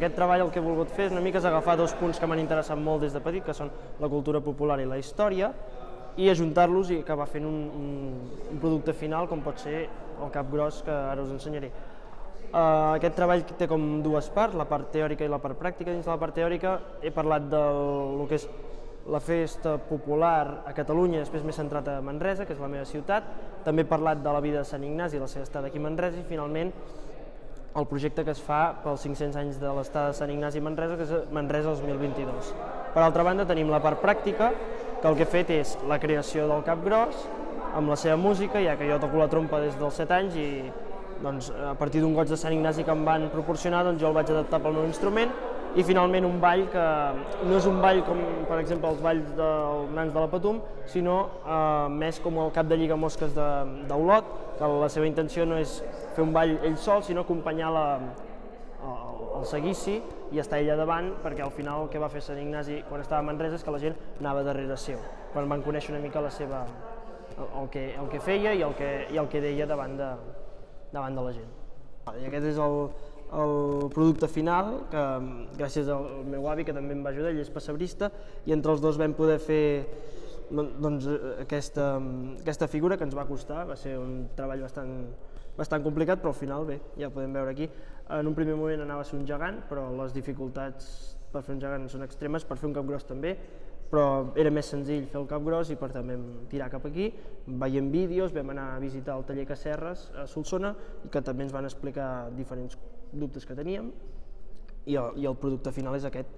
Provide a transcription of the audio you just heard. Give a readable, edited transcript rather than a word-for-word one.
Aquest treball el que he volgut fer és una mica és agafar dos punts que m'han interessat molt des de petit, que són la cultura popular i la història, i ajuntar-los i acabar fent un producte final com pot ser el capgròs que ara us ensenyaré. Aquest treball té com dues parts, la part teòrica i la part pràctica. Dins de la part teòrica he parlat del que és la festa popular a Catalunya, després m'he centrat a Manresa, que és la meva ciutat. També he parlat de la vida de Sant Ignasi i la seva estada aquí a Manresa, i finalment el projecte que es fa pels 500 anys de l'estada de Sant Ignasi a Manresa, que és Manresa 2022. Per altra banda tenim la part pràctica, que el que he fet és la creació del capgròs amb la seva música, ja que jo toco la trompa des dels 7 anys i doncs, a partir d'un goig de Sant Ignasi que em van proporcionar, doncs, jo el vaig adaptar pel meu instrument, i finalment un ball que no és un ball com per exemple els balls dels nans de la Patum, sinó més com el cap de lligamosques d'Olot, que la seva intenció no és fer un ball ell sol, sinó acompanyar el seguici i estar ella davant, perquè al final el que va fer Sant Ignasi quan estava a Manresa és que la gent anava darrere seu, quan van conèixer una mica el que feia i el que deia davant de la gent. I aquest és el producte final, que gràcies al meu avi, que també em va ajudar, ell és pessebrista, i entre els dos vam poder fer doncs, aquesta figura que ens va costar, va ser un treball bastant complicat, però al final bé, ja ho podem veure aquí. En un primer moment anava a ser un gegant, però les dificultats per fer un gegant són extremes, per fer un capgròs també, però era més senzill fer el capgròs i per tant vam tirar cap aquí, veient vídeos, vam anar a visitar el taller Casserres a Solsona i que també ens van explicar diferents dubtes que teníem i el producte final és aquest.